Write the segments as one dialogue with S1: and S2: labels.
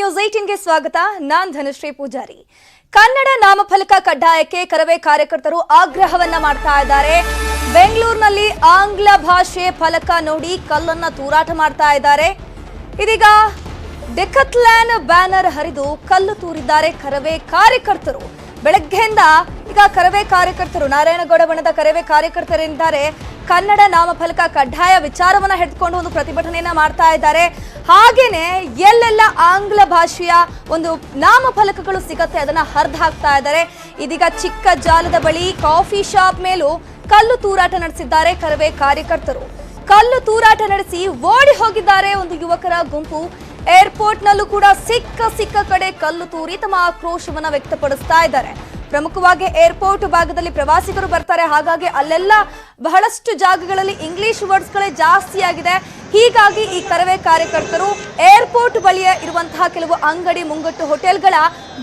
S1: News 18 ಗೆ ಸ್ವಾಗತ. ನಾನ್ ಧನುಶ್ರೀ ಪೂಜಾರಿ. ಕನ್ನಡ ನಾಮಫಲಕ ಕಡ್ಡಾಯಕ್ಕೆ ಕರವೇ ಕಾರ್ಯಕರ್ತರು ಆಗ್ರಹವನ್ನ ಮಾಡ್ತಾ ಇದ್ದಾರೆ. ಬೆಂಗಳೂರಿನಲ್ಲಿ ಆಂಗ್ಲ ಭಾಷೆ ಫಲಕ ನೋಡಿ ಕಲ್ಲನ್ನ ತೂರಾಟ ಮಾಡ್ತಾ ಇದ್ದಾರೆ. ಇದೀಗ ಡೆಕತ್ಲಾನ್ ಬ್ಯಾನರ್ ಹರಿದು ಕಲ್ಲು ತೂರಿದ್ದಾರೆ ಕರವೇ ಕಾರ್ಯಕರ್ತರು. ಬೆಳಗ್ಗೆಯಿಂದ ಈಗ ಕರವೇ ಕಾರ್ಯಕರ್ತರು ನಾರಾಯಣಗೌಡ ಬಣದ ಕರವೇ ಕಾರ್ಯಕರ್ತರಿದ್ದಾರೆ. ಕನ್ನಡ ನಾಮಫಲಕ ಕಡ್ಡಾಯ ವಿಚಾರವನ್ನ ಹಿಡಿದುಕೊಂಡು ಒಂದು ಪ್ರತಿಭಟನೆಯನ್ನ ಮಾಡ್ತಾ ಇದ್ದಾರೆ. ಹಾಗೇನೆ ಎಲ್ಲೆಲ್ಲ ಆಂಗ್ಲ ಭಾಷೆಯ ಒಂದು ನಾಮಫಲಕಗಳು ಸಿಗತ್ತೆ ಅದನ್ನ ಹರಿದು ಹಾಕ್ತಾ ಇದ್ದಾರೆ. ಇದೀಗ ಚಿಕ್ಕ ಜಾಲದ ಬಳಿ ಕಾಫಿ ಶಾಪ್ ಮೇಲೂ ಕಲ್ಲು ತೂರಾಟ ನಡೆಸಿದ್ದಾರೆ ಕರವೇ ಕಾರ್ಯಕರ್ತರು. ಕಲ್ಲು ತೂರಾಟ ನಡೆಸಿ ಓಡಿ ಹೋಗಿದ್ದಾರೆ ಒಂದು ಯುವಕರ ಗುಂಪು. ಏರ್ಪೋರ್ಟ್ ನಲ್ಲೂ ಕೂಡ ಸಿಕ್ಕ ಕಡೆ ಕಲ್ಲು ತೂರಿ ತಮ್ಮ ಆಕ್ರೋಶವನ್ನ ವ್ಯಕ್ತಪಡಿಸ್ತಾ ಇದ್ದಾರೆ. ಪ್ರಮುಖವಾಗಿ ಏರ್ಪೋರ್ಟ್ ಭಾಗದಲ್ಲಿ ಪ್ರವಾಸಿಗರು ಬರ್ತಾರೆ, ಹಾಗಾಗಿ ಅಲ್ಲೆಲ್ಲ ಬಹಳಷ್ಟು ಜಾಗಗಳಲ್ಲಿ ಇಂಗ್ಲಿಷ್ ವರ್ಡ್ಸ್ಗಳೇ ಜಾಸ್ತಿ ಆಗಿದೆ. ಹೀಗಾಗಿ ಈ ಕರವೇ ಕಾರ್ಯಕರ್ತರು ಏರ್ಪೋರ್ಟ್ ಬಳಿಯ ಇರುವಂತಹ ಕೆಲವು ಅಂಗಡಿ ಮುಂಗಟ್ಟು ಹೋಟೆಲ್ಗಳ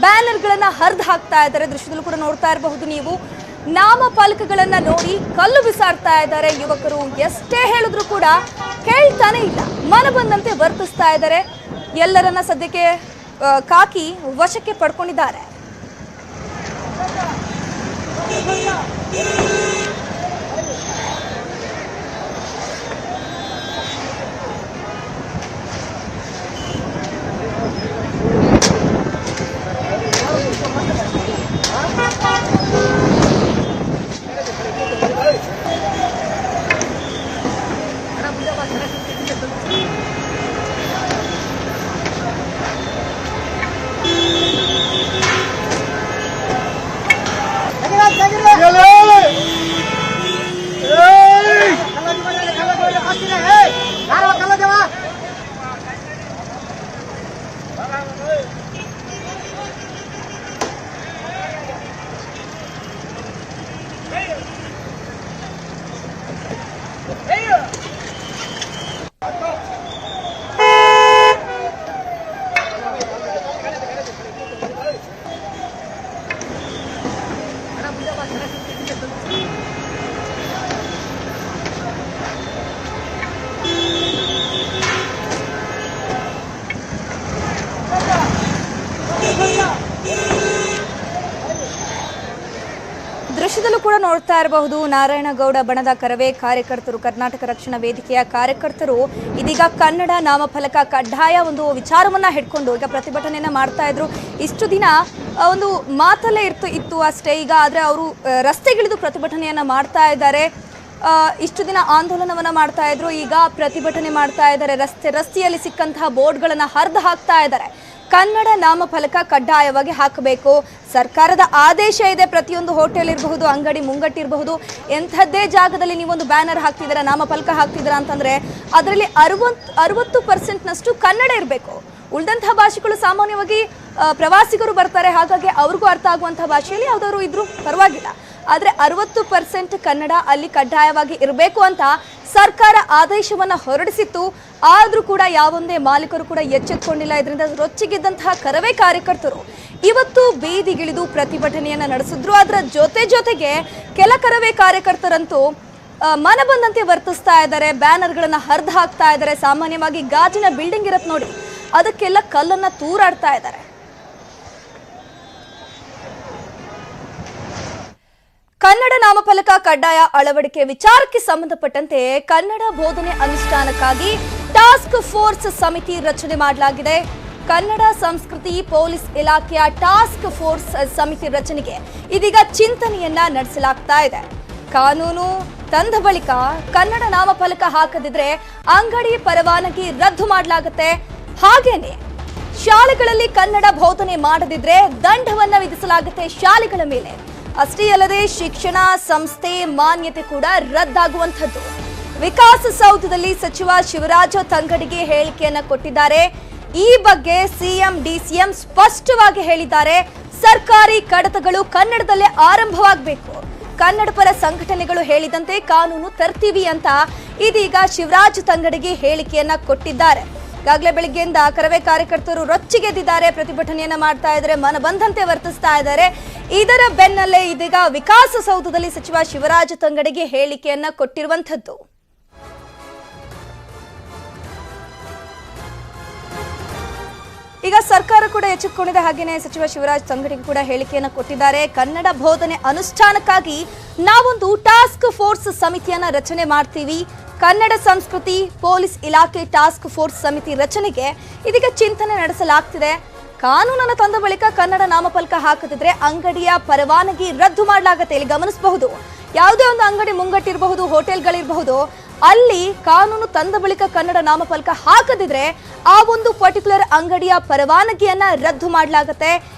S1: ಬ್ಯಾನರ್ಗಳನ್ನ ಹರಿದು ಹಾಕ್ತಾ ಇದ್ದಾರೆ. ದೃಶ್ಯದಲ್ಲೂ ಕೂಡ ನೋಡ್ತಾ ಇರಬಹುದು ನೀವು. ನಾಮಫಲಕಗಳನ್ನ ನೋಡಿ ಕಲ್ಲು ಬಿಸಾಡ್ತಾ ಇದ್ದಾರೆ ಯುವಕರು. ಎಷ್ಟೇ ಹೇಳಿದ್ರು ಕೂಡ ಕೇಳ್ತಾನೆ ಇಲ್ಲ, ಮನ ಬಂದಂತೆ ವರ್ತಿಸ್ತಾ ಇದ್ದಾರೆ. ಎಲ್ಲರನ್ನ ಸದ್ಯಕ್ಕೆ ಕಾಕಿ ವಶಕ್ಕೆ ಪಡ್ಕೊಂಡಿದ್ದಾರೆ. ದೃಶ್ಯದಲ್ಲೂ ಕೂಡ ನೋಡ್ತಾ ಇರಬಹುದು ನಾರಾಯಣಗೌಡ ಬಣದ ಕರವೇ ಕಾರ್ಯಕರ್ತರು, ಕರ್ನಾಟಕ ರಕ್ಷಣಾ ವೇದಿಕೆಯ ಕಾರ್ಯಕರ್ತರು ಇದೀಗ ಕನ್ನಡ ನಾಮಫಲಕ ಕಡ್ಡಾಯ ಒಂದು ವಿಚಾರವನ್ನ ಹಿಡ್ಕೊಂಡು ಈಗ ಪ್ರತಿಭಟನೆಯನ್ನ ಮಾಡ್ತಾ ಇದ್ರು. ಇಷ್ಟು ದಿನ ಒಂದು ಮಾತಲ್ಲೇ ಇತ್ತು ಅಷ್ಟೇ. ಈಗ ಆದ್ರೆ ಅವರು ರಸ್ತೆಗಿಳಿದು ಪ್ರತಿಭಟನೆಯನ್ನ ಮಾಡ್ತಾ ಇದ್ದಾರೆ. ಇಷ್ಟು ದಿನ ಆಂದೋಲನವನ್ನ ಮಾಡ್ತಾ ಇದ್ರು, ಈಗ ಪ್ರತಿಭಟನೆ ಮಾಡ್ತಾ ಇದ್ದಾರೆ. ರಸ್ತೆಯಲ್ಲಿ ಸಿಕ್ಕಂತಹ ಬೋರ್ಡ್ಗಳನ್ನ ಹರಿದು ಹಾಕ್ತಾ ಇದ್ದಾರೆ. ಕನ್ನಡ ನಾಮಫಲಕ ಕಡ್ಡಾಯವಾಗಿ ಹಾಕಬೇಕು, ಸರ್ಕಾರದ ಆದೇಶ ಇದೆ. ಪ್ರತಿಯೊಂದು ಹೋಟೆಲ್ ಇರಬಹುದು, ಅಂಗಡಿ ಮುಂಗಟ್ಟಿರಬಹುದು, ಎಂಥದ್ದೇ ಜಾಗದಲ್ಲಿ ನೀವೊಂದು ಬ್ಯಾನರ್ ಹಾಕ್ತಿದ್ದೀರಾ, ನಾಮಫಲಕ ಹಾಕ್ತಿದ್ದೀರಾ ಅಂತಂದ್ರೆ ಅದರಲ್ಲಿ 60% ಕನ್ನಡ ಇರಬೇಕು. ಉಳಿದಂತಹ ಭಾಷೆಗಳು ಸಾಮಾನ್ಯವಾಗಿ ಪ್ರವಾಸಿಗರು ಬರ್ತಾರೆ, ಹಾಗಾಗಿ ಅವ್ರಿಗೂ ಅರ್ಥ ಆಗುವಂತಹ ಭಾಷೆಯಲ್ಲಿ ಯಾವ್ದಾದ್ರು ಇದ್ರೂ ಪರವಾಗಿಲ್ಲ. ಆದ್ರೆ 60% ಕನ್ನಡ ಅಲ್ಲಿ ಕಡ್ಡಾಯವಾಗಿ ಇರಬೇಕು ಅಂತ ಸರ್ಕಾರ ಆದೇಶವನ್ನ ಹೊರಡಿಸಿತ್ತು. ಆದ್ರೂ ಕೂಡ ಯಾವೊಂದೇ ಮಾಲೀಕರು ಕೂಡ ಎಚ್ಚೆತ್ತುಕೊಂಡಿಲ್ಲ. ಇದರಿಂದ ರೊಚ್ಚಿಗೆದ್ದಂತಹ ಕರವೇ ಕಾರ್ಯಕರ್ತರು ಇವತ್ತು ಬೀದಿಗಿಳಿದು ಪ್ರತಿಭಟನೆಯನ್ನ ನಡೆಸಿದ್ರು. ಅದರ ಜೊತೆಗೆ ಕೆಲ ಕರವೇ ಕಾರ್ಯಕರ್ತರಂತೂ ಮನ ಬಂದಂತೆ ವರ್ತಿಸ್ತಾ ಇದ್ದಾರೆ, ಬ್ಯಾನರ್ಗಳನ್ನ ಹರಿದು ಹಾಕ್ತಾ ಇದ್ದಾರೆ. ಸಾಮಾನ್ಯವಾಗಿ ಗಾಜಿನ ಬಿಲ್ಡಿಂಗ್ ಇರತ್ ನೋಡಿ, ಅದಕ್ಕೆಲ್ಲ ಕಲ್ಲನ್ನ ತೂರಾಡ್ತಾ ಇದ್ದಾರೆ. ಕನ್ನಡ ನಾಮಫಲಕ ಕಡ್ಡಾಯ ಅಳವಡಿಕೆ ವಿಚಾರಕ್ಕೆ ಸಂಬಂಧಪಟ್ಟಂತೆ ಕನ್ನಡ ಬೋಧನೆ ಅನುಷ್ಠಾನಕ್ಕಾಗಿ ಟಾಸ್ಕ್ ಫೋರ್ಸ್ ಸಮಿತಿ ರಚನೆ ಮಾಡಲಾಗಿದೆ. ಕನ್ನಡ ಸಂಸ್ಕೃತಿ ಪೊಲೀಸ್ ಇಲಾಖೆಯ ಟಾಸ್ಕ್ ಫೋರ್ಸ್ ಸಮಿತಿ ರಚನೆಗೆ ಇದೀಗ ಚಿಂತನೆಯನ್ನ ನಡೆಸಲಾಗ್ತಾ ಇದೆ. ಕಾನೂನು ತಂದ ಬಳಿಕ ಕನ್ನಡ ನಾಮಫಲಕ ಹಾಕದಿದ್ರೆ ಅಂಗಡಿ ಪರವಾನಗಿ ರದ್ದು ಮಾಡಲಾಗುತ್ತೆ. ಹಾಗೇನೆ ಶಾಲೆಗಳಲ್ಲಿ ಕನ್ನಡ ಬೋಧನೆ ಮಾಡದಿದ್ರೆ ದಂಡವನ್ನ ವಿಧಿಸಲಾಗುತ್ತೆ ಶಾಲೆಗಳ ಮೇಲೆ. ಅಷ್ಟೇ ಅಲ್ಲದೆ ಶಿಕ್ಷಣ ಸಂಸ್ಥೆ ಮಾನ್ಯತೆ ಕೂಡ ರದ್ದಾಗುವಂಥದ್ದು. ವಿಕಾಸಸೌಧದಲ್ಲಿ ಸಚಿವ ಶಿವರಾಜ ತಂಗಡಿಗೆ ಹೇಳಿಕೆಯನ್ನ ಕೊಟ್ಟಿದ್ದಾರೆ. ಈ ಬಗ್ಗೆ ಸಿಎಂ ಡಿಸಿಎಂ ಸ್ಪಷ್ಟವಾಗಿ ಹೇಳಿದ್ದಾರೆ. ಸರ್ಕಾರಿ ಕಡತಗಳು ಕನ್ನಡದಲ್ಲೇ ಆರಂಭವಾಗಬೇಕು, ಕನ್ನಡ ಪರ ಸಂಘಟನೆಗಳು ಹೇಳಿದಂತೆ ಕಾನೂನು ತರ್ತೀವಿ ಅಂತ ಇದೀಗ ಶಿವರಾಜ ತಂಗಡಿಗೆ ಹೇಳಿಕೆಯನ್ನ ಕೊಟ್ಟಿದ್ದಾರೆ. ಈಗಾಗಲೇ ಬೆಳಗ್ಗೆಯಿಂದ ಕರವೇ ಕಾರ್ಯಕರ್ತರು ರೊಚ್ಚಿಗೆದ್ದಿದ್ದಾರೆ, ಪ್ರತಿಭಟನೆಯನ್ನ ಮಾಡ್ತಾ ಇದ್ದಾರೆ, ಮನ ಬಂದಂತೆ ವರ್ತಿಸ್ತಾ ಇದ್ದಾರೆ. ಇದರ ಬೆನ್ನಲ್ಲೇ ಇದೀಗ ವಿಕಾಸಸೌಧದಲ್ಲಿ ಸಚಿವ ಶಿವರಾಜ ತಂಗಡಿಗೆ ಹೇಳಿಕೆಯನ್ನ ಕೊಟ್ಟಿರುವಂತದ್ದು. ಈಗ ಸರ್ಕಾರ ಕೂಡ ಎಚ್ಚೆತ್ತುಕೊಂಡಿದೆ. ಹಾಗೇನೆ ಸಚಿವ ಶಿವರಾಜ್ ತಂಗಡಗಿ ಕೂಡ ಹೇಳಿಕೆಯನ್ನು ಕೊಟ್ಟಿದ್ದಾರೆ. ಕನ್ನಡ ಬೋಧನೆ ಅನುಷ್ಠಾನಕ್ಕಾಗಿ ನಾವೊಂದು ಟಾಸ್ಕ್ ಫೋರ್ಸ್ ಸಮಿತಿಯನ್ನ ರಚನೆ ಮಾಡ್ತೀವಿ. ಕನ್ನಡ ಸಂಸ್ಕೃತಿ ಪೊಲೀಸ್ ಇಲಾಖೆ ಟಾಸ್ಕ್ ಫೋರ್ಸ್ ಸಮಿತಿ ರಚನೆಗೆ ಇದೀಗ ಚಿಂತನೆ ನಡೆಸಲಾಗ್ತಿದೆ. ಕಾನೂನನ್ನು ತಂದ ಬಳಿಕ ಕನ್ನಡ ನಾಮಫಲಕ ಹಾಕದಿದ್ರೆ ಅಂಗಡಿಯ ಪರವಾನಗಿ ರದ್ದು ಮಾಡಲಾಗುತ್ತೆ. ಇಲ್ಲಿ ಗಮನಿಸಬಹುದು, ಯಾವುದೇ ಒಂದು ಅಂಗಡಿ ಮುಂಗಟ್ಟಿರಬಹುದು, ಹೋಟೆಲ್ಗಳಿರಬಹುದು, ಅಲ್ಲಿ ಕಾನೂನು ತಂದ ಬಳಿಕ ಕನ್ನಡ ನಾಮಫಲಕ ಹಾಕದಿದ್ರೆ ಆ ಒಂದು ಪರ್ಟಿಕ್ಯುಲರ್ ಅಂಗಡಿಯ ಪರವಾನಗಿಯನ್ನ ರದ್ದು ಮಾಡಲಾಗುತ್ತೆ.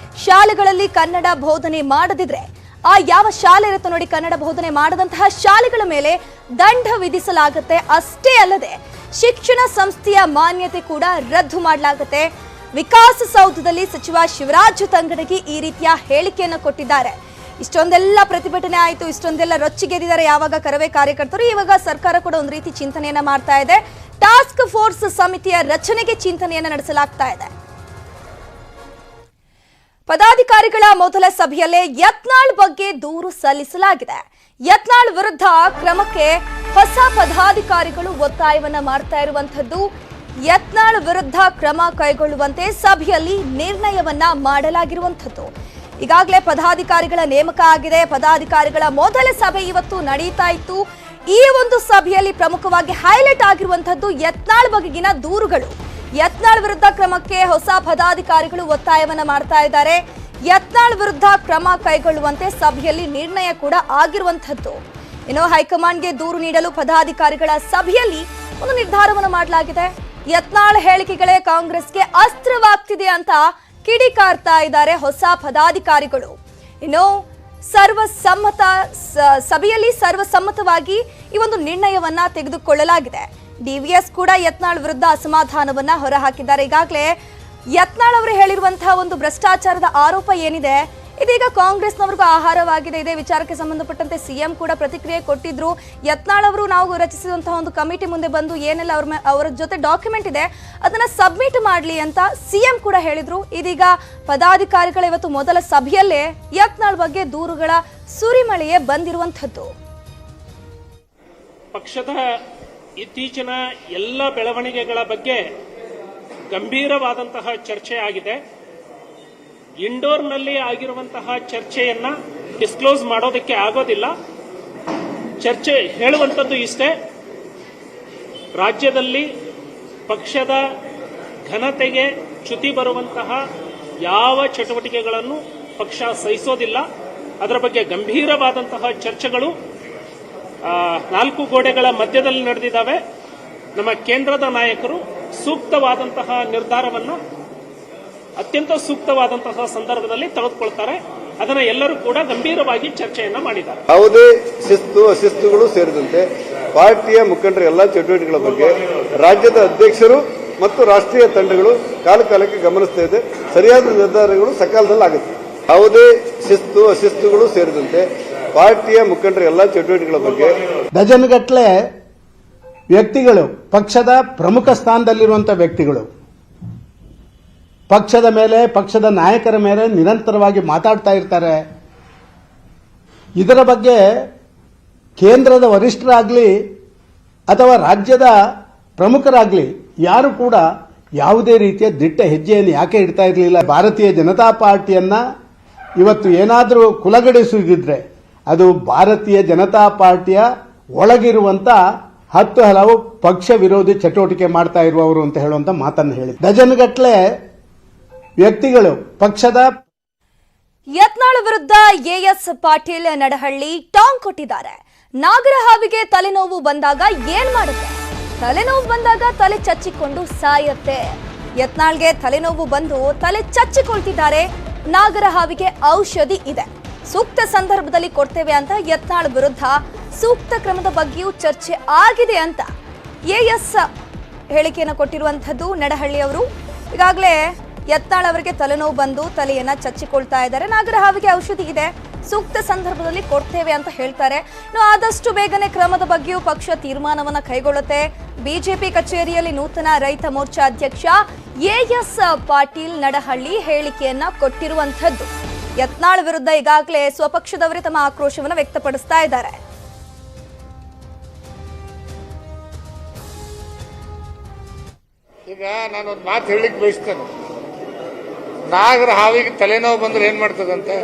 S1: ಶಾಲೆಗಳಲ್ಲಿ ಕನ್ನಡ ಬೋಧನೆ ಮಾಡದಿದ್ರೆ ಆ ಯಾವ ಶಾಲೆ ಇರುತ್ತೆ ನೋಡಿ, ಕನ್ನಡ ಬೋಧನೆ ಮಾಡದಂತಹ ಶಾಲೆಗಳ ಮೇಲೆ ದಂಡ ವಿಧಿಸಲಾಗುತ್ತೆ. ಅಷ್ಟೇ ಅಲ್ಲದೆ ಶಿಕ್ಷಣ ಸಂಸ್ಥೆಯ ಮಾನ್ಯತೆ ಕೂಡ ರದ್ದು ಮಾಡಲಾಗುತ್ತೆ. ವಿಕಾಸಸೌಧದಲ್ಲಿ ಸಚಿವ ಶಿವರಾಜ್ ತಂಗಡಗಿ ಈ ರೀತಿಯ ಹೇಳಿಕೆಯನ್ನು ಕೊಟ್ಟಿದ್ದಾರೆ. ಇಷ್ಟೊಂದೆಲ್ಲ ಪ್ರತಿಭಟನೆ ಆಯಿತು, ಇಷ್ಟೊಂದೆಲ್ಲ ರೊಚ್ಚಿಗೆದ್ದಿದ್ದಾರೆ ಯಾವಾಗ ಕರವೇ ಕಾರ್ಯಕರ್ತರು. ಇವಾಗ ಸರ್ಕಾರ ಕೂಡ ಒಂದು ರೀತಿ ಚಿಂತನೆಯನ್ನ ಮಾಡ್ತಾ ಇದೆ. ಟಾಸ್ಕ್ ಫೋರ್ಸ್ ಸಮಿತಿಯ ರಚನೆಗೆ ಚಿಂತನೆಯನ್ನ ನಡೆಸಲಾಗ್ತಾ ಇದೆ. ಪದಾಧಿಕಾರಿಗಳ ಮೊದಲ ಸಭೆಯಲ್ಲೇ ಯತ್ನಾಳ್ ಬಗ್ಗೆ ದೂರು ಸಲ್ಲಿಸಲಾಗಿದೆ. ಯತ್ನಾಳ್ ವಿರುದ್ಧ ಕ್ರಮಕ್ಕೆ ಹೊಸ ಪದಾಧಿಕಾರಿಗಳು ಒತ್ತಾಯವನ್ನ ಮಾಡ್ತಾ ಇರುವಂತದ್ದು. ಯತ್ನಾಳ್ ವಿರುದ್ಧ ಕ್ರಮ ಕೈಗೊಳ್ಳುವಂತೆ ಸಭೆಯಲ್ಲಿ ನಿರ್ಣಯವನ್ನ ಮಾಡಲಾಗಿರುವಂಥದ್ದು. ಈಗಾಗಲೇ ಪದಾಧಿಕಾರಿಗಳ ನೇಮಕ ಆಗಿದೆ. ಪದಾಧಿಕಾರಿಗಳ ಮೊದಲ ಸಭೆ ಇವತ್ತು ನಡೀತಾ ಇತ್ತು. ಈ ಒಂದು ಸಭೆಯಲ್ಲಿ ಪ್ರಮುಖವಾಗಿ ಹೈಲೈಟ್ ಆಗಿರುವಂತದ್ದು ಯತ್ನಾಳ್ ಬಗೆಗಿನ ದೂರುಗಳು. ಯತ್ನಾಳ್ ವಿರುದ್ಧ ಕ್ರಮಕ್ಕೆ ಹೊಸ ಪದಾಧಿಕಾರಿಗಳು ಒತ್ತಾಯವನ್ನ ಮಾಡ್ತಾ ಇದ್ದಾರೆ. ಯತ್ನಾಳ್ ವಿರುದ್ಧ ಕ್ರಮ ಕೈಗೊಳ್ಳುವಂತೆ ಸಭೆಯಲ್ಲಿ ನಿರ್ಣಯ ಕೂಡ ಆಗಿರುವಂತದ್ದು. ಇನ್ನು ಹೈಕಮಾಂಡ್ಗೆ ದೂರು ನೀಡಲು ಪದಾಧಿಕಾರಿಗಳ ಸಭೆಯಲ್ಲಿ ಒಂದು ನಿರ್ಧಾರವನ್ನು ಮಾಡಲಾಗಿದೆ. ಯತ್ನಾಳ್ ಹೇಳಿಕೆಗಳೇ ಕಾಂಗ್ರೆಸ್ಗೆ ಅಸ್ತ್ರವಾಗ್ತಿದೆ ಅಂತ ಕಿಡಿಕಾರ್ತಾ ಇದ್ದಾರೆ ಹೊಸ ಪದಾಧಿಕಾರಿಗಳು. ಇನ್ನು ಸಭೆಯಲ್ಲಿ ಸರ್ವಸಮ್ಮತವಾಗಿ ಈ ಒಂದು ನಿರ್ಣಯವನ್ನ ತೆಗೆದುಕೊಳ್ಳಲಾಗಿದೆ. ಡಿವಿಎಸ್ ಕೂಡ ಯತ್ನಾಳ್ ವಿರುದ್ಧ ಅಸಮಾಧಾನವನ್ನ ಹೊರಹಾಕಿದ್ದಾರೆ. ಈಗಾಗಲೇ ಯತ್ನಾಳ್ ಅವರು ಹೇಳಿರುವಂತಹ ಒಂದು ಭ್ರಷ್ಟಾಚಾರದ ಆರೋಪ ಏನಿದೆ, ಇದೀಗ ಕಾಂಗ್ರೆಸ್ನವರಿಗೂ ಆಹಾರವಾಗಿದೆ. ಇದೇ ವಿಚಾರಕ್ಕೆ ಸಂಬಂಧಪಟ್ಟಂತೆ ಸಿಎಂ ಕೂಡ ಪ್ರತಿಕ್ರಿಯೆ ಕೊಟ್ಟಿದ್ರು. ಯತ್ನಾಳ್ ಅವರು ನಾವು ರಚಿಸಿದಂತಹ ಒಂದು ಕಮಿಟಿ ಮುಂದೆ ಬಂದು ಏನೆಲ್ಲ ಅವರ ಜೊತೆ ಡಾಕ್ಯುಮೆಂಟ್ ಇದೆ ಅದನ್ನ ಸಬ್ಮಿಟ್ ಮಾಡಲಿ ಅಂತ ಸಿಎಂ ಕೂಡ ಹೇಳಿದ್ರು. ಇದೀಗ ಪದಾಧಿಕಾರಿಗಳ ಇವತ್ತು ಮೊದಲ ಸಭೆಯಲ್ಲೇ ಯತ್ನಾಳ್ ಬಗ್ಗೆ ದೂರುಗಳ ಸುರಿಮಳೆಯೇ ಬಂದಿರುವಂತದ್ದು.
S2: ಪಕ್ಷದ ಇತ್ತೀಚಿನ ಎಲ್ಲ ಬೆಳವಣಿಗೆಗಳ ಬಗ್ಗೆ ಗಂಭೀರವಾದಂತಹ ಚರ್ಚೆ ಆಗಿದೆ. ಇಂಡೋರ್ನಲ್ಲಿ ಆಗಿರುವಂತಹ ಚರ್ಚೆಯನ್ನ ಡಿಸ್ಕ್ಲೋಸ್ ಮಾಡೋದಕ್ಕೆ ಆಗೋದಿಲ್ಲ. ಚರ್ಚೆ ಹೇಳುವಂಥದ್ದು ಇಷ್ಟೇ, ರಾಜ್ಯದಲ್ಲಿ ಪಕ್ಷದ ಘನತೆಗೆ ಚ್ಯುತಿ ಬರುವಂತಹ ಯಾವ ಚಟುವಟಿಕೆಗಳನ್ನು ಪಕ್ಷ ಸಹಿಸೋದಿಲ್ಲ. ಅದರ ಬಗ್ಗೆ ಗಂಭೀರವಾದಂತಹ ಚರ್ಚೆಗಳು ನಾಲ್ಕು ಗೋಡೆಗಳ ಮಧ್ಯದಲ್ಲಿ ನಡೆದಿದ್ದಾವೆ. ನಮ್ಮ ಕೇಂದ್ರದ ನಾಯಕರು ಸೂಕ್ತವಾದಂತಹ ನಿರ್ಧಾರವನ್ನು ಅತ್ಯಂತ ಸೂಕ್ತವಾದಂತಹ ಸಂದರ್ಭದಲ್ಲಿ ತೆಗೆದುಕೊಳ್ತಾರೆ. ಅದನ್ನು ಎಲ್ಲರೂ ಕೂಡ ಗಂಭೀರವಾಗಿ ಚರ್ಚೆಯನ್ನ ಮಾಡಿದ್ದಾರೆ.
S3: ಯಾವುದೇ ಶಿಸ್ತು ಅಶಿಸ್ತುಗಳು ಸೇರಿದಂತೆ ಪಾರ್ಟಿಯ ಮುಖಂಡರ ಎಲ್ಲಾ ಚಟುವಟಿಕೆಗಳ ಬಗ್ಗೆ ರಾಜ್ಯದ ಅಧ್ಯಕ್ಷರು ಮತ್ತು ರಾಷ್ಟ್ರೀಯ ತಂಡಗಳು ಕಾಲಕಾಲಕ್ಕೆ ಗಮನಿಸ್ತಾ ಇದೆ. ಸರಿಯಾದ ನಿರ್ಧಾರಗಳು ಸಕಾಲದಲ್ಲಿ ಆಗುತ್ತೆ. ಯಾವುದೇ ಶಿಸ್ತು ಅಶಿಸ್ತುಗಳು ಸೇರಿದಂತೆ ಪಾರ್ಟಿಯ ಮುಖಂಡರ ಎಲ್ಲಾ ಚಟುವಟಿಕೆಗಳ ಬಗ್ಗೆ
S4: ಡಜನ್ಗಟ್ಟಲೆ ವ್ಯಕ್ತಿಗಳು, ಪಕ್ಷದ ಪ್ರಮುಖ ಸ್ಥಾನದಲ್ಲಿರುವಂತಹ ವ್ಯಕ್ತಿಗಳು ಪಕ್ಷದ ಮೇಲೆ, ಪಕ್ಷದ ನಾಯಕರ ಮೇಲೆ ನಿರಂತರವಾಗಿ ಮಾತಾಡ್ತಾ ಇರ್ತಾರೆ. ಇದರ ಬಗ್ಗೆ ಕೇಂದ್ರದ ವರಿಷ್ಠರಾಗಲಿ ಅಥವಾ ರಾಜ್ಯದ ಪ್ರಮುಖರಾಗಲಿ ಯಾರು ಕೂಡ ಯಾವುದೇ ರೀತಿಯ ದಿಟ್ಟ ಹೆಜ್ಜೆಯನ್ನು ಯಾಕೆ ಇಡ್ತಾ ಇರಲಿಲ್ಲ. ಭಾರತೀಯ ಜನತಾ ಪಾರ್ಟಿಯನ್ನ ಇವತ್ತು ಏನಾದರೂ ಕುಲಗಡಿಸುವುದಿದ್ರೆ ಅದು ಭಾರತೀಯ ಜನತಾ ಪಾರ್ಟಿಯ ಒಳಗಿರುವಂತ ಹಲವು ಪಕ್ಷ ವಿರೋಧಿ ಚಟುವಟಿಕೆ ಮಾಡ್ತಾ ಇರುವವರು ಅಂತ ಹೇಳುವಂತ ಮಾತನ್ನು ಹೇಳಿ ಡಜನ್ಗಟ್ಟಲೆ ವ್ಯಕ್ತಿಗಳು ಪಕ್ಷದ
S1: ಯತ್ನಾಳ್ ವಿರುದ್ಧ ಎಎಸ್ ಪಾಟೀಲ್ ನಡಹಳ್ಳಿ ಟಾಂಗ್ ಕೊಟ್ಟಿದ್ದಾರೆ. ನಾಗರಹಾವಿಗೆ ತಲೆನೋವು ಬಂದಾಗ ಏನ್ ಮಾಡುತ್ತೆ? ತಲೆನೋವು ಬಂದಾಗ ತಲೆ ಚಚ್ಚಿಕೊಂಡು ಸಾಯತ್ತೆ. ಯತ್ನಾಳ್ಗೆ ತಲೆನೋವು ಬಂದು ತಲೆ ಚಚ್ಚಿಕೊಳ್ತಿದ್ದಾರೆ. ನಾಗರಹಾವಿಗೆ ಔಷಧಿ ಇದೆ, ಸೂಕ್ತ ಸಂದರ್ಭದಲ್ಲಿ ಕೊಡ್ತೇವೆ ಅಂತ ಯತ್ನಾಳ್ ವಿರುದ್ಧ ಸೂಕ್ತ ಕ್ರಮದ ಬಗ್ಗೆಯೂ ಚರ್ಚೆ ಆಗಿದೆ ಅಂತ ಎಎಸ್ ಹೇಳಿಕೆಯನ್ನು ಕೊಟ್ಟಿರುವಂತದ್ದು ನಡಹಳ್ಳಿ ಅವರು. ಈಗಾಗಲೇ ಯತ್ನಾಳ್ ಅವರಿಗೆ ತಲೆನೋವು ಬಂದು ತಲೆಯನ್ನ ಚಚ್ಚಿಕೊಳ್ತಾ ಇದ್ದಾರೆ. ನಾಗರಹಾವಿಗೆ ಔಷಧಿ ಇದೆ, ಸೂಕ್ತ ಸಂದರ್ಭದಲ್ಲಿ ಕೊಡ್ತೇವೆ ಅಂತ ಹೇಳ್ತಾರೆ. ಇನ್ನು ಆದಷ್ಟು ಬೇಗನೆ ಕ್ರಮದ ಬಗ್ಗೆಯೂ ಪಕ್ಷ ತೀರ್ಮಾನವನ್ನ ಕೈಗೊಳ್ಳುತ್ತೆ. ಬಿಜೆಪಿ ಕಚೇರಿಯಲ್ಲಿ ನೂತನ ರೈತ ಮೋರ್ಚಾ ಅಧ್ಯಕ್ಷ ಎಎಸ್ ಪಾಟೀಲ್ ನಡಹಳ್ಳಿ ಹೇಳಿಕೆಯನ್ನ ಕೊಟ್ಟಿರುವಂತದ್ದು. ಯತ್ನಾಳ್ ವಿರುದ್ಧ ಈಗಾಗಲೇ ಸ್ವಪಕ್ಷದವರೇ ತಮ್ಮ ಆಕ್ರೋಶವನ್ನು ವ್ಯಕ್ತಪಡಿಸ್ತಾ ಇದ್ದಾರೆ.
S5: ಈಗ ನಾನೊಂದು ಮಾತು ಹೇಳಲಿಕ್ಕೆ ಬಯಸ್ತೇನೆ. ನಾಗರ ಹಾವಿಗೆ ತಲೆನೋವು ಬಂದ್ರೆ ಏನ್ ಮಾಡ್ತದಂತೆ?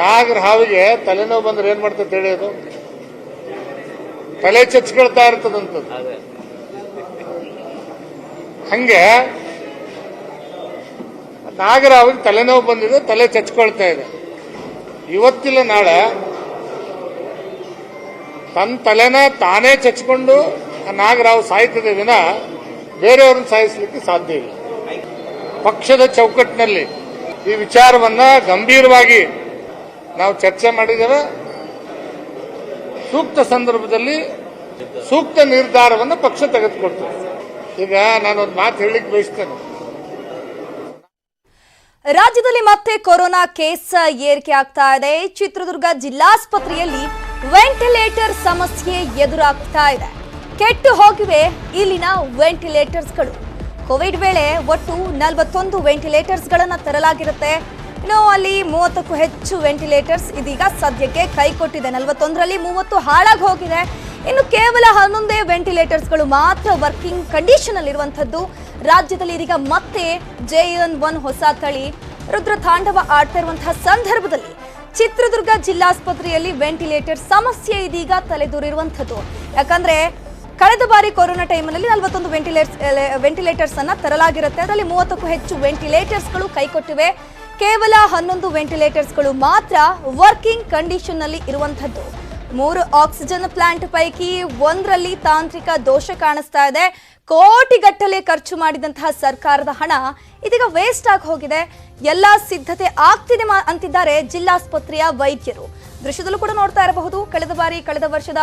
S5: ನಾಗರ ಹಾವಿಗೆ ತಲೆನೋವು ಬಂದ್ರೆ ಏನ್ ಮಾಡ್ತದೆ ಹೇಳಿ? ಅದು ತಲೆ ಚಚ್ಕೊಳ್ತಾ ಇರ್ತದಂತ. ಹಂಗೆ ನಾಗರ ಹಾವಿಗೆ ತಲೆನೋವು ಬಂದಿದೆ, ತಲೆ ಚಚ್ಕೊಳ್ತಾ ಇದೆ. ಇವತ್ತಿಲ್ಲ ನಾಳೆ ತನ್ನ ತಲೆನ ತಾನೇ ಚಚ್ಕೊಂಡು ನಾಗರ ಹಾವು ಸಾಯ್ತದೆ ವಿನ ಬೇರೆಯವ್ರನ್ನ ಸಾಯಿಸಲಿಕ್ಕೆ ಸಾಧ್ಯ ಇಲ್ಲ. ಪಕ್ಷದ ಚೌಕಟ್ಟಿನಲ್ಲಿ ಈ ವಿಚಾರವನ್ನ ಗಂಭೀರವಾಗಿ ನಾವು ಚರ್ಚೆ ಮಾಡಿದ್ದೇವೆ. ಸೂಕ್ತ ಸಂದರ್ಭದಲ್ಲಿ ಸೂಕ್ತ ನಿರ್ಧಾರವನ್ನು ಪಕ್ಷ ತೆಗೆದುಕೊಳ್ತೇವೆ. ಈಗ ನಾನೊಂದು ಮಾತು ಹೇಳಲಿಕ್ಕೆ ಬಯಸ್ತೇನೆ.
S1: ರಾಜ್ಯದಲ್ಲಿ ಮತ್ತೆ ಕೊರೋನಾ ಕೇಸ್ ಏರಿಕೆ ಆಗ್ತಾ ಇದೆ. ಚಿತ್ರದುರ್ಗ ಜಿಲ್ಲಾಸ್ಪತ್ರೆಯಲ್ಲಿ ವೆಂಟಿಲೇಟರ್ ಸಮಸ್ಯೆ ಎದುರಾಗ್ತಾ ಇದೆ. ಕೆಟ್ಟು ಹೋಗಿವೆ ಇಲ್ಲಿನ ವೆಂಟಿಲೇಟರ್ಸ್ಗಳು. ಕೋವಿಡ್ ವೇಳೆ ಒಟ್ಟು 41 ವೆಂಟಿಲೇಟರ್ಸ್ಗಳನ್ನು ತರಲಾಗಿರುತ್ತೆ. ಇನ್ನು ಅಲ್ಲಿ 30ಕ್ಕೂ ಹೆಚ್ಚು ವೆಂಟಿಲೇಟರ್ಸ್ ಇದೀಗ ಸದ್ಯಕ್ಕೆ ಕೈಕೊಟ್ಟಿದೆ. 41ರಲ್ಲಿ 30 ಹಾಳಾಗಿ ಹೋಗಿದೆ. ಇನ್ನು ಕೇವಲ 11 ವೆಂಟಿಲೇಟರ್ಸ್ಗಳು ಮಾತ್ರ ವರ್ಕಿಂಗ್ ಕಂಡೀಷನ್ ಅಲ್ಲಿರುವಂಥದ್ದು. ರಾಜ್ಯದಲ್ಲಿ ಇದೀಗ ಮತ್ತೆ JN1 ಹೊಸ ತಳಿ ರುದ್ರ ತಾಂಡವ ಆಡ್ತಾ ಇರುವಂತಹ ಸಂದರ್ಭದಲ್ಲಿ ಚಿತ್ರದುರ್ಗ ಜಿಲ್ಲಾಸ್ಪತ್ರೆಯಲ್ಲಿ ವೆಂಟಿಲೇಟರ್ ಸಮಸ್ಯೆ ಇದೀಗ ತಲೆದೂರಿರುವಂಥದ್ದು. ಯಾಕಂದ್ರೆ ಕಳೆದ ಬಾರಿ ಕೊರೋನಾ ಟೈಮ್ನಲ್ಲಿ 41 ವೆಂಟಿಲೇಟರ್ಸ್ ಅನ್ನ ತರಲಾಗಿರುತ್ತೆ. ಅದರಲ್ಲಿ 30ಕ್ಕೂ ಹೆಚ್ಚು ವೆಂಟಿಲೇಟರ್ಸ್ಗಳು ಕೈಕೊಟ್ಟಿವೆ. ಕೇವಲ 11 ವೆಂಟಿಲೇಟರ್ಸ್ಗಳು ಮಾತ್ರ ವರ್ಕಿಂಗ್ ಕಂಡೀಷನ್ ನಲ್ಲಿ ಇರುವಂಥದ್ದು. 3 ಆಕ್ಸಿಜನ್ ಪ್ಲಾಂಟ್ ಪೈಕಿ 1ರಲ್ಲಿ ತಾಂತ್ರಿಕ ದೋಷ ಕಾಣಿಸ್ತಾ ಇದೆ. ಕೋಟಿಗಟ್ಟಲೆ ಖರ್ಚು ಮಾಡಿದಂತಹ ಸರ್ಕಾರದ ಹಣ ಇದೀಗ ವೇಸ್ಟ್ ಆಗಿ ಹೋಗಿದೆ. ಎಲ್ಲಾ ಸಿದ್ಧತೆ ಆಗ್ತಿದೆ ಅಂತಿದ್ದಾರೆ ಜಿಲ್ಲಾಸ್ಪತ್ರೆಯ ವೈದ್ಯರು. ದೃಶ್ಯದಲ್ಲೂ ಕೂಡ ನೋಡ್ತಾ ಇರಬಹುದು. ಕಳೆದ ವರ್ಷದ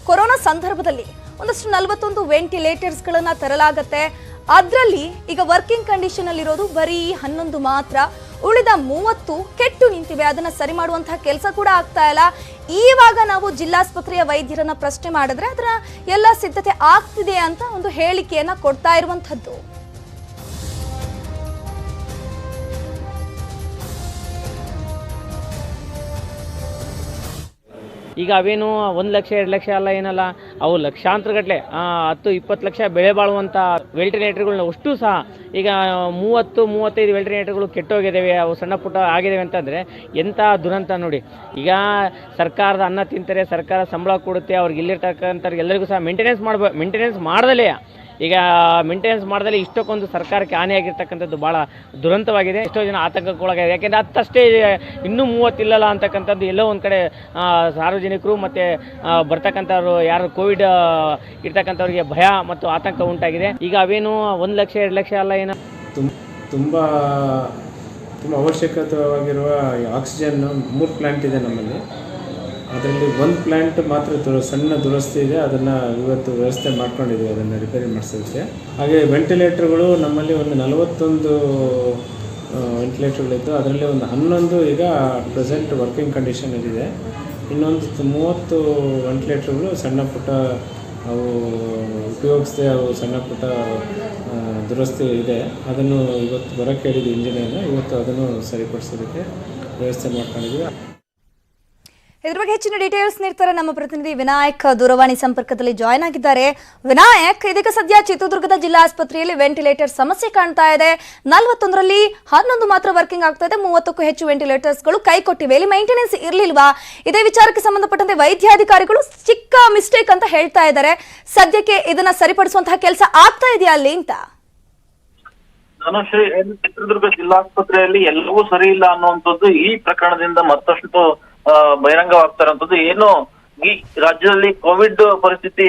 S1: ಕೊರೋನಾ ಸಂದರ್ಭದಲ್ಲಿ ಒಂದಷ್ಟು 41 ವೆಂಟಿಲೇಟರ್ಸ್ಗಳನ್ನ ತರಲಾಗತ್ತೆ. ಅದರಲ್ಲಿ ಈಗ ವರ್ಕಿಂಗ್ ಕಂಡೀಷನ್ ಅಲ್ಲಿರೋದು ಬರೀ 11 ಮಾತ್ರ. ಉಳಿದ 30 ಕೆಟ್ಟು ನಿಂತಿವೆ. ಅದನ್ನ ಸರಿ ಮಾಡುವಂತಹ ಕೆಲಸ ಕೂಡ ಆಗ್ತಾ ಇಲ್ಲ. ಈವಾಗ ನಾವು ಜಿಲ್ಲಾಸ್ಪತ್ರೆಯ ವೈದ್ಯರನ್ನ ಪ್ರಶ್ನೆ ಮಾಡಿದ್ರೆ ಅದರ ಎಲ್ಲ ಸಿದ್ಧತೆ ಆಗ್ತಿದೆ ಅಂತ ಒಂದು ಹೇಳಿಕೆಯನ್ನ ಕೊಡ್ತಾ ಇರುವಂತದ್ದು.
S6: ಈಗ ಅವೇನು 1 ಲಕ್ಷ 2 ಲಕ್ಷ ಅಲ್ಲ, ಏನಲ್ಲ, ಅವು ಲಕ್ಷಾಂತರ ಗಟ್ಟಲೆ 10-20 ಲಕ್ಷ ಬೆಲೆ ಬಾಳುವಂಥ ವೆಂಟಿಲೇಟರ್ಗಳನ್ನ ಅಷ್ಟು ಸಹ ಈಗ 30-35 ವೆಂಟಿಲೇಟರ್ಗಳು ಕೆಟ್ಟೋಗಿದ್ದಾವೆ. ಅವು ಸಣ್ಣ ಪುಟ್ಟ ಆಗಿದ್ದಾವೆ ಅಂತಂದರೆ ಎಂಥ ದುರಂತ ನೋಡಿ. ಈಗ ಸರ್ಕಾರದ ಅನ್ನ ತಿಂತಾರೆ, ಸರ್ಕಾರ ಸಂಬಳ ಕೊಡುತ್ತೆ, ಅವ್ರಿಗೆ ಇಲ್ಲಿರ್ತಕ್ಕಂಥ ಎಲ್ಲರಿಗೂ ಸಹ ಮೇಂಟೆನೆನ್ಸ್ ಮಾಡ್ದಲೇ ಈಗ ಮೇಂಟೆನೆನ್ಸ್ ಮಾಡ್ದಲೇ ಇಷ್ಟಕ್ಕೊಂದು ಸರ್ಕಾರಕ್ಕೆ ಹಾನಿಯಾಗಿರ್ತಕ್ಕಂಥದ್ದು ಭಾಳ ದುರಂತವಾಗಿದೆ. ಎಷ್ಟೋ ಜನ ಆತಂಕಕ್ಕೊಳಗಾಗಿದೆ. ಯಾಕೆಂದರೆ ಅಷ್ಟೇ ಇನ್ನೂ 30 ಇಲ್ಲಲ್ಲ ಅಂತಕ್ಕಂಥದ್ದು ಎಲ್ಲೋ ಒಂದು ಕಡೆ ಸಾರ್ವಜನಿಕರು ಮತ್ತು ಬರ್ತಕ್ಕಂಥವ್ರು ಯಾರು ಕೋವಿಡ್ ಇರ್ತಕ್ಕಂಥವ್ರಿಗೆ ಭಯ ಮತ್ತು ಆತಂಕ ಉಂಟಾಗಿದೆ. ಈಗ ಅವೇನು 1 ಲಕ್ಷ 2 ಲಕ್ಷ ಅಲ್ಲ, ಏನೋ
S7: ತುಂಬ ಅವಶ್ಯಕವಾಗಿರುವ ಆಕ್ಸಿಜನ್ 3 ಪ್ಲ್ಯಾಂಟ್ ಇದೆ ನಮ್ಮಲ್ಲಿ. ಅದರಲ್ಲಿ 1 ಪ್ಲ್ಯಾಂಟ್ ಮಾತ್ರ ಸಣ್ಣ ದುರಸ್ತಿ ಇದೆ. ಅದನ್ನು ಇವತ್ತು ವ್ಯವಸ್ಥೆ ಮಾಡ್ಕೊಂಡಿದ್ದೀವಿ, ಅದನ್ನು ರಿಪೇರಿ ಮಾಡಿಸೋದಕ್ಕೆ. ಹಾಗೆ ವೆಂಟಿಲೇಟರ್ಗಳು ನಮ್ಮಲ್ಲಿ ಒಂದು 41 ವೆಂಟಿಲೇಟರ್ಗಳಿದ್ದು ಅದರಲ್ಲಿ ಒಂದು 11 ಈಗ ಪ್ರೆಸೆಂಟ್ ವರ್ಕಿಂಗ್ ಕಂಡೀಷನಲ್ಲಿದೆ. ಇನ್ನೊಂದು 30 ವೆಂಟಿಲೇಟರ್ಗಳು ಸಣ್ಣ ಪುಟ್ಟ ಅವು ಉಪಯೋಗಿಸದೆ ಅವು ಸಣ್ಣ ಪುಟ್ಟ ದುರಸ್ತಿ ಇದೆ. ಅದನ್ನು ಇವತ್ತು ಬರೋಕ್ಕೆ ಹೇಳಿದ್ವಿ ಇಂಜಿನಿಯರ್ನ. ಇವತ್ತು ಅದನ್ನು ಸರಿಪಡಿಸೋದಕ್ಕೆ ವ್ಯವಸ್ಥೆ ಮಾಡ್ಕೊಂಡಿದ್ದೀವಿ.
S1: ಇದ್ರ ಬಗ್ಗೆ ಹೆಚ್ಚಿನ ಡೀಟೇಲ್ಸ್ ನೀಡ್ತಾರೆ ನಮ್ಮ ಪ್ರತಿನಿಧಿ ವಿನಾಯಕ್. ದೂರವಾಣಿ ಸಂಪರ್ಕದಲ್ಲಿ ಜಾಯ್ನ್ ಆಗಿದ್ದಾರೆ. ವಿನಾಯಕ್, ಇದೀಗ ಸದ್ಯ ಚಿತ್ರದುರ್ಗದ ಜಿಲ್ಲಾ ಆಸ್ಪತ್ರೆಯಲ್ಲಿ ವೆಂಟಿಲೇಟರ್ ಸಮಸ್ಯೆ ಕಾಣ್ತಾ ಇದೆ. 41ರಲ್ಲಿ 11 ಮಾತ್ರ ವರ್ಕಿಂಗ್ ಆಗ್ತಾ ಇದೆ. 30ಕ್ಕೂ ಹೆಚ್ಚು ವೆಂಟಿಲೇಟರ್ಸ್ಗಳು ಕೈಕೊಟ್ಟಿವೆ. ಇಲ್ಲಿ ಮೇಂಟೆನೆನ್ಸ್ ಇರಲಿಲ್ವಾ? ಇದೇ ವಿಚಾರಕ್ಕೆ ಸಂಬಂಧಪಟ್ಟಂತೆ ವೈದ್ಯಾಧಿಕಾರಿಗಳು ಚಿಕ್ಕ ಮಿಸ್ಟೇಕ್ ಅಂತ ಹೇಳ್ತಾ ಇದ್ದಾರೆ. ಸದ್ಯಕ್ಕೆ ಇದನ್ನ ಸರಿಪಡಿಸುವಂತಹ ಕೆಲಸ ಆಗ್ತಾ ಇದೆಯಾ ಅಲ್ಲಿ ಅಂತ?
S8: ಧನುಶ್ರೀ, ಚಿತ್ರದುರ್ಗ ಜಿಲ್ಲಾಸ್ಪತ್ರೆಯಲ್ಲಿ ಎಲ್ಲವೂ ಸರಿ ಇಲ್ಲ ಅನ್ನುವಂಥದ್ದು ಈ ಪ್ರಕರಣದಿಂದ ಮತ್ತಷ್ಟು ಬಹಿರಂಗವಾಗ್ತಾ ಇರುವಂತದ್ದು. ಏನು ಈ ರಾಜ್ಯದಲ್ಲಿ ಕೋವಿಡ್ ಪರಿಸ್ಥಿತಿ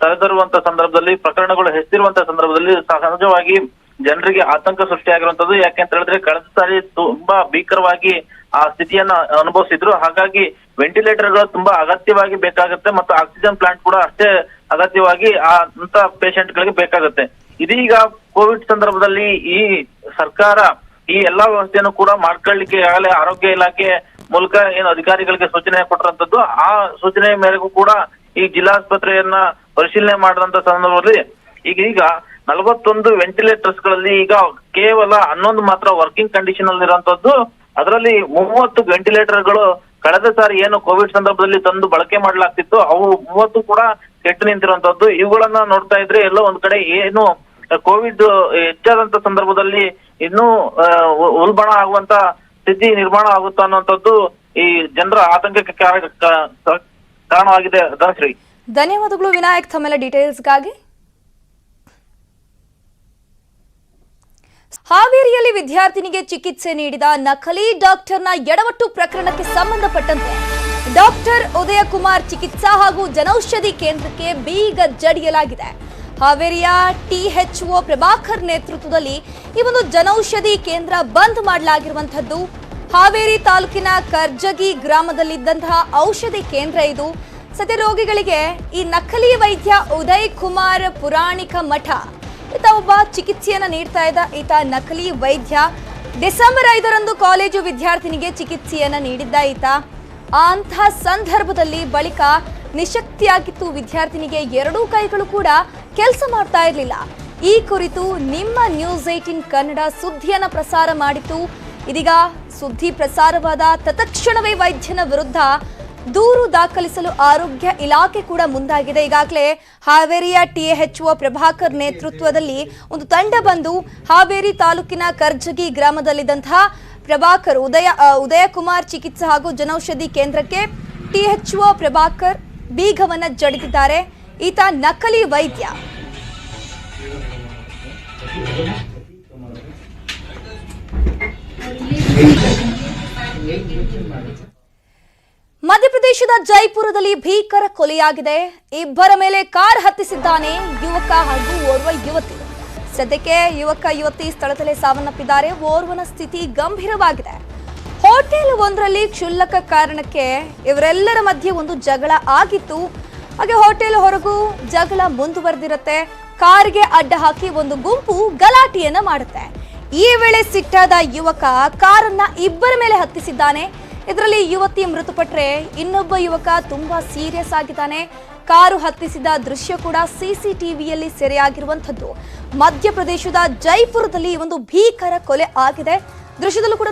S8: ತಲೆದೋರುವಂತ ಸಂದರ್ಭದಲ್ಲಿ, ಪ್ರಕರಣಗಳು ಹೆಚ್ಚಿರುವಂತಹ ಸಂದರ್ಭದಲ್ಲಿ ಸಹಜವಾಗಿ ಜನರಿಗೆ ಆತಂಕ ಸೃಷ್ಟಿಯಾಗಿರುವಂತದ್ದು. ಯಾಕೆಂತ ಹೇಳಿದ್ರೆ ಕಳೆದ ಸಾರಿ ತುಂಬಾ ಭೀಕರವಾಗಿ ಆ ಸ್ಥಿತಿಯನ್ನ ಅನುಭವಿಸಿದ್ರು. ಹಾಗಾಗಿ ವೆಂಟಿಲೇಟರ್ಗಳು ತುಂಬಾ ಅಗತ್ಯವಾಗಿ ಬೇಕಾಗುತ್ತೆ ಮತ್ತು ಆಕ್ಸಿಜನ್ ಪ್ಲಾಂಟ್ ಕೂಡ ಅಷ್ಟೇ ಅಗತ್ಯವಾಗಿ ಅಂತ ಪೇಷಂಟ್ ಗಳಿಗೆ ಬೇಕಾಗುತ್ತೆ. ಇದೀಗ ಕೋವಿಡ್ ಸಂದರ್ಭದಲ್ಲಿ ಈ ಸರ್ಕಾರ ಈ ಎಲ್ಲಾ ವ್ಯವಸ್ಥೆಯನ್ನು ಕೂಡ ಮಾಡ್ಕೊಳ್ಳಿಕ್ಕೆ ಈಗಾಗಲೇ ಆರೋಗ್ಯ ಇಲಾಖೆ ಮೂಲಕ ಏನು ಅಧಿಕಾರಿಗಳಿಗೆ ಸೂಚನೆ ಕೊಟ್ಟಿರುವಂತದ್ದು. ಆ ಸೂಚನೆ ಮೇರೆಗೂ ಕೂಡ ಈ ಜಿಲ್ಲಾಸ್ಪತ್ರೆಯನ್ನ ಪರಿಶೀಲನೆ ಮಾಡಿದಂತ ಸಂದರ್ಭದಲ್ಲಿ ಈಗ 41 ವೆಂಟಿಲೇಟರ್ಸ್ ಗಳಲ್ಲಿ ಈಗ ಕೇವಲ 11 ಮಾತ್ರ ವರ್ಕಿಂಗ್ ಕಂಡೀಷನ್ ಅಲ್ಲಿ ಇರುವಂತದ್ದು. ಅದರಲ್ಲಿ 30 ವೆಂಟಿಲೇಟರ್ಗಳು ಕಳೆದ ಸಾರಿ ಏನು ಕೋವಿಡ್ ಸಂದರ್ಭದಲ್ಲಿ ತಂದು ಬಳಕೆ ಮಾಡಲಾಗ್ತಿತ್ತು, ಅವು 30 ಕೂಡ ಕೆಟ್ಟು ನಿಂತಿರುವಂತದ್ದು. ಇವುಗಳನ್ನ ನೋಡ್ತಾ ಇದ್ರೆ ಎಲ್ಲೋ ಒಂದ್ ಕಡೆ ಏನು ಕೋವಿಡ್ ಹೆಚ್ಚಾದಂತ ಸಂದರ್ಭದಲ್ಲಿ ಇನ್ನೂ ಉಲ್ಬಣ ಆಗುವಂತ ಸ್ಥಿತಿ ನಿರ್ಮಾಣ ಆಗುತ್ತಾ ಅನ್ನುವಂಥದ್ದು ಈ ಜನರ ಆತಂಕಕ್ಕೆ ಕಾರಣವಾಗಿದೆ. ಧನಶ್ರೀ,
S1: ಧನ್ಯವಾದಗಳು ವಿನಾಯಕ್ ತಮ್ಮೆಲ್ಲ ಡೀಟೇಲ್ಸ್ಗಾಗಿ. ಹಾವೇರಿಯಲ್ಲಿ ವಿದ್ಯಾರ್ಥಿನಿಗೆ ಚಿಕಿತ್ಸೆ ನೀಡಿದ ನಕಲಿ ಡಾಕ್ಟರ್ನ ಎಡವಟ್ಟು ಪ್ರಕರಣಕ್ಕೆ ಸಂಬಂಧಪಟ್ಟಂತೆ ಡಾಕ್ಟರ್ ಉದಯಕುಮಾರ್ ಚಿಕಿತ್ಸಾ ಹಾಗೂ ಜನೌಷಧಿ ಕೇಂದ್ರಕ್ಕೆ ಬೀಗ ಜಡಿಯಲಾಗಿದೆ. ಹಾವೇರಿಯ THO ಪ್ರಭಾಕರ್ ನೇತೃತ್ವದಲ್ಲಿ ಈ ಒಂದು ಜನೌಷಧಿ ಕೇಂದ್ರ ಬಂದ್ ಮಾಡಲಾಗಿರುವಂತದ್ದು. ಹಾವೇರಿ ತಾಲೂಕಿನ ಕರ್ಜಗಿ ಗ್ರಾಮದಲ್ಲಿದ್ದಂತಹ ಔಷಧಿ ಕೇಂದ್ರ ಇದು. ಸದ್ಯ ರೋಗಿಗಳಿಗೆ ಈ ನಕಲಿ ವೈದ್ಯ ಉದಯ್ ಕುಮಾರ್ ಪುರಾಣಿಕ ಮಠ ಈತ ಒಬ್ಬ ಚಿಕಿತ್ಸೆಯನ್ನ ನೀಡ್ತಾ ಇದ್ದ. ಈತ ನಕಲಿ ವೈದ್ಯ. ಡಿಸೆಂಬರ್ 5ರಂದು ಕಾಲೇಜು ವಿದ್ಯಾರ್ಥಿನಿಗೆ ಚಿಕಿತ್ಸೆಯನ್ನ ನೀಡಿದ್ದ ಈತ. ಅಂತಹ ಸಂದರ್ಭದಲ್ಲಿ ಬಳಿಕ ನಿಶಕ್ತಿಯಾಗಿತ್ತು ವಿದ್ಯಾರ್ಥಿನಿಗೆ. ಎರಡೂ ಕೈಗಳು ಕೂಡ ಕೆಲಸ ಮಾಡ್ತಾ ಇರಲಿಲ್ಲ. ಈ ಕುರಿತು ನಿಮ್ಮ ನ್ಯೂಸ್ 18 ಕನ್ನಡ ಸುದ್ದಿಯನ್ನ ಪ್ರಸಾರ ಮಾಡಿತ್ತು. ಇದೀಗ ಸುದ್ದಿ ಪ್ರಸಾರವಾದ ತತ್ಕ್ಷಣವೇ ವೈದ್ಯನ ವಿರುದ್ಧ ದೂರು ದಾಖಲಿಸಲು ಆರೋಗ್ಯ ಇಲಾಖೆ ಕೂಡ ಮುಂದಾಗಿದೆ. ಈಗಾಗಲೇ ಹಾವೇರಿಯ THO ಪ್ರಭಾಕರ್ ನೇತೃತ್ವದಲ್ಲಿ ಒಂದು ತಂಡ ಬಂದು ಹಾವೇರಿ ತಾಲೂಕಿನ ಕರ್ಜಗಿ ಗ್ರಾಮದಲ್ಲಿದ್ದಂತಹ ಪ್ರಭಾಕರ್ ಉದಯಕುಮಾರ್ ಚಿಕಿತ್ಸಾ ಹಾಗೂ ಜನೌಷಧಿ ಕೇಂದ್ರಕ್ಕೆ THO ಪ್ರಭಾಕರ್ ಬೀಗವನ್ನ ಜಡಿದಿದ್ದಾರೆ. ಈತ ನಕಲಿ ವೈದ್ಯ. ಮಧ್ಯಪ್ರದೇಶದ ಜೈಪುರದಲ್ಲಿ ಭೀಕರ ಕೊಲೆಯಾಗಿದೆ. ಇಬ್ಬರ ಮೇಲೆ ಕಾರ್ ಹತ್ತಿಸಿದ್ದಾನೆ ಯುವಕ ಹಾಗೂ ಓರ್ವ ಯುವತಿ. ಸದ್ಯಕ್ಕೆ ಯುವಕ ಯುವತಿ ಸ್ಥಳದಲ್ಲೇ ಸಾವನ್ನಪ್ಪಿದ್ದಾರೆ. ಓರ್ವನ ಸ್ಥಿತಿ ಗಂಭೀರವಾಗಿದೆ. ಹೋಟೆಲ್ ಒಂದರಲ್ಲಿ ಕ್ಷುಲ್ಲಕ ಕಾರಣಕ್ಕೆ ಇವರೆಲ್ಲರ ಮಧ್ಯೆ ಒಂದು ಜಗಳ ಆಗಿತ್ತು. ಹಾಗೆ ಹೋಟೆಲ್ ಹೊರಗೂ ಜಗಳ ಮುಂದುವರೆದಿರುತ್ತೆ. ಕಾರ್ಗೆ ಅಡ್ಡ ಹಾಕಿ ಒಂದು ಗುಂಪು ಗಲಾಟೆಯನ್ನ ಮಾಡುತ್ತೆ. ಈ ವೇಳೆ ಸಿಟ್ಟಾದ ಯುವಕ ಕಾರನ್ನ ಇಬ್ಬರ ಮೇಲೆ ಹತ್ತಿಸಿದ್ದಾನೆ. ಇದರಲ್ಲಿ ಯುವತಿ ಮೃತಪಟ್ಟರೆ ಇನ್ನೊಬ್ಬ ಯುವಕ ತುಂಬಾ ಸೀರಿಯಸ್ ಆಗಿದ್ದಾನೆ. ಕಾರು ಹತ್ತಿಸಿದ ದೃಶ್ಯ ಕೂಡ CCTVಯಲ್ಲಿ ಸೆರೆಯಾಗಿರುವಂತದ್ದು. ಮಧ್ಯಪ್ರದೇಶದ ಜೈಪುರದಲ್ಲಿ ಒಂದು ಭೀಕರ ಕೊಲೆ ಆಗಿದೆ. ದೃಶ್ಯದಲ್ಲೂ ಕೂಡ